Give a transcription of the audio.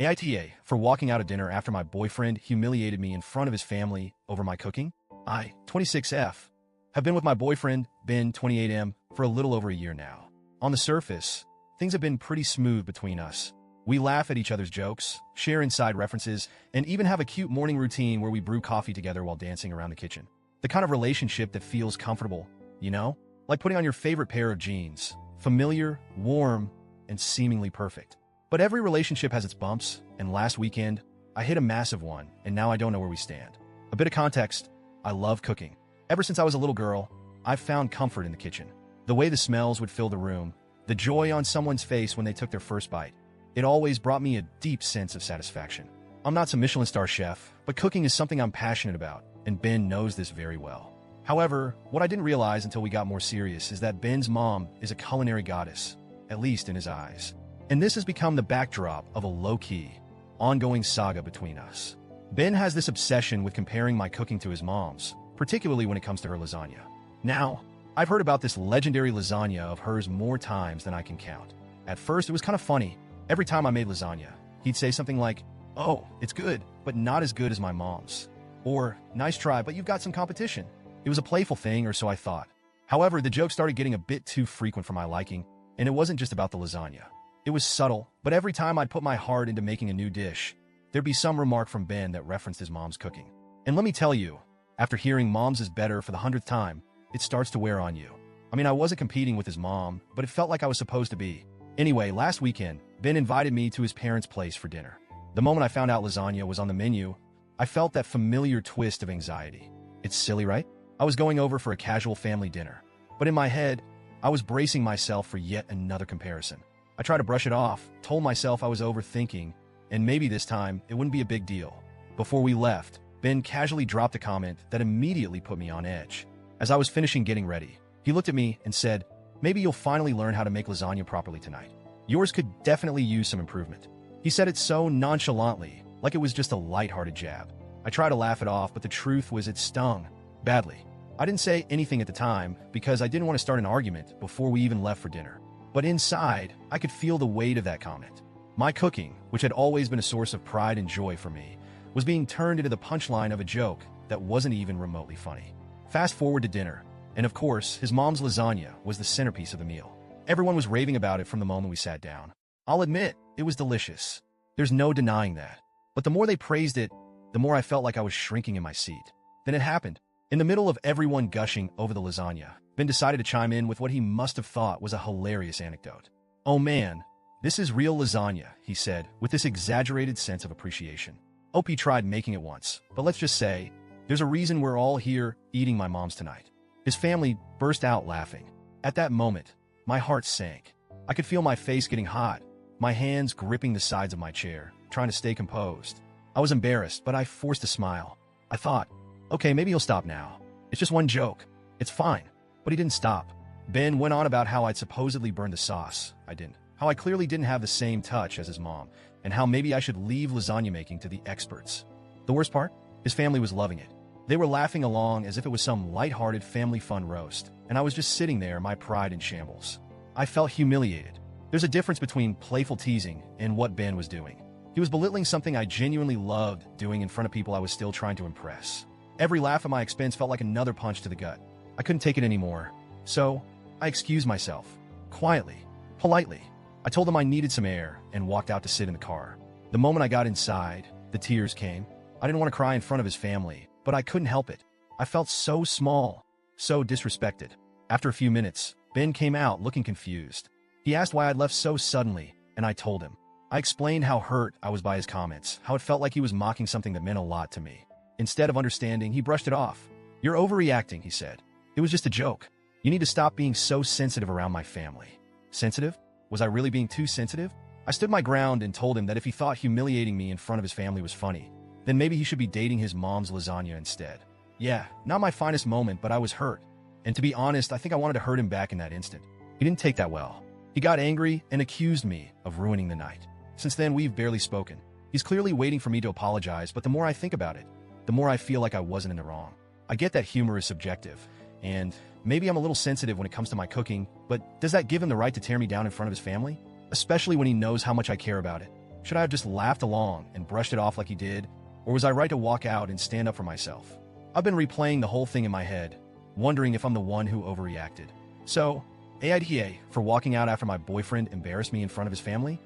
AITA for walking out of dinner after my boyfriend humiliated me in front of his family over my cooking. I, 26F, have been with my boyfriend, Ben, 28M, for a little over a year now. On the surface, things have been pretty smooth between us. We laugh at each other's jokes, share inside references, and even have a cute morning routine where we brew coffee together while dancing around the kitchen. The kind of relationship that feels comfortable, you know? Like putting on your favorite pair of jeans. Familiar, warm, and seemingly perfect. But every relationship has its bumps, and last weekend, I hit a massive one, and now I don't know where we stand. A bit of context, I love cooking. Ever since I was a little girl, I've found comfort in the kitchen. The way the smells would fill the room, the joy on someone's face when they took their first bite. It always brought me a deep sense of satisfaction. I'm not some Michelin star chef, but cooking is something I'm passionate about, and Ben knows this very well. However, what I didn't realize until we got more serious is that Ben's mom is a culinary goddess, at least in his eyes. And this has become the backdrop of a low-key, ongoing saga between us. Ben has this obsession with comparing my cooking to his mom's, particularly when it comes to her lasagna. Now, I've heard about this legendary lasagna of hers more times than I can count. At first, it was kind of funny. Every time I made lasagna, he'd say something like, "Oh, it's good, but not as good as my mom's." Or, "Nice try, but you've got some competition." It was a playful thing, or so I thought. However, the joke started getting a bit too frequent for my liking, and it wasn't just about the lasagna. It was subtle, but every time I'd put my heart into making a new dish, there'd be some remark from Ben that referenced his mom's cooking. And let me tell you, after hearing mom's is better for the 100th time, it starts to wear on you. I mean, I wasn't competing with his mom, but it felt like I was supposed to be. Anyway, last weekend, Ben invited me to his parents' place for dinner. The moment I found out lasagna was on the menu, I felt that familiar twist of anxiety. It's silly, right? I was going over for a casual family dinner, but in my head, I was bracing myself for yet another comparison. I tried to brush it off, told myself I was overthinking, and maybe this time it wouldn't be a big deal. Before we left, Ben casually dropped a comment that immediately put me on edge. As I was finishing getting ready, he looked at me and said, "Maybe you'll finally learn how to make lasagna properly tonight. Yours could definitely use some improvement." He said it so nonchalantly, like it was just a lighthearted jab. I tried to laugh it off, but the truth was it stung badly. I didn't say anything at the time because I didn't want to start an argument before we even left for dinner. But inside, I could feel the weight of that comment. My cooking, which had always been a source of pride and joy for me, was being turned into the punchline of a joke that wasn't even remotely funny. Fast forward to dinner, and of course, his mom's lasagna was the centerpiece of the meal. Everyone was raving about it from the moment we sat down. I'll admit, it was delicious. There's no denying that. But the more they praised it, the more I felt like I was shrinking in my seat. Then it happened. In the middle of everyone gushing over the lasagna, Ben decided to chime in with what he must have thought was a hilarious anecdote. "Oh man, this is real lasagna," he said, with this exaggerated sense of appreciation. "OP tried making it once, but let's just say, there's a reason we're all here eating my mom's tonight." His family burst out laughing. At that moment, my heart sank. I could feel my face getting hot, my hands gripping the sides of my chair, trying to stay composed. I was embarrassed, but I forced a smile. I thought, okay, maybe he'll stop now. It's just one joke. It's fine. But he didn't stop. Ben went on about how I'd supposedly burned the sauce. I didn't. How I clearly didn't have the same touch as his mom, and how maybe I should leave lasagna making to the experts. The worst part? His family was loving it. They were laughing along as if it was some lighthearted family fun roast, and I was just sitting there, my pride in shambles. I felt humiliated. There's a difference between playful teasing and what Ben was doing. He was belittling something I genuinely loved doing in front of people I was still trying to impress. Every laugh at my expense felt like another punch to the gut. I couldn't take it anymore, so I excused myself, quietly, politely. I told him I needed some air and walked out to sit in the car. The moment I got inside, the tears came. I didn't want to cry in front of his family, but I couldn't help it. I felt so small, so disrespected. After a few minutes, Ben came out looking confused. He asked why I'd left so suddenly, and I told him. I explained how hurt I was by his comments, how it felt like he was mocking something that meant a lot to me. Instead of understanding, he brushed it off. "You're overreacting," he said. "It was just a joke. You need to stop being so sensitive around my family." Sensitive? Was I really being too sensitive? I stood my ground and told him that if he thought humiliating me in front of his family was funny, then maybe he should be dating his mom's lasagna instead. Yeah, not my finest moment, but I was hurt. And to be honest, I think I wanted to hurt him back in that instant. He didn't take that well. He got angry and accused me of ruining the night. Since then, we've barely spoken. He's clearly waiting for me to apologize, but the more I think about it, the more I feel like I wasn't in the wrong. I get that humor is subjective, and maybe I'm a little sensitive when it comes to my cooking, but does that give him the right to tear me down in front of his family? Especially when he knows how much I care about it. Should I have just laughed along and brushed it off like he did? Or was I right to walk out and stand up for myself? I've been replaying the whole thing in my head, wondering if I'm the one who overreacted. So, AITA for walking out after my boyfriend embarrassed me in front of his family?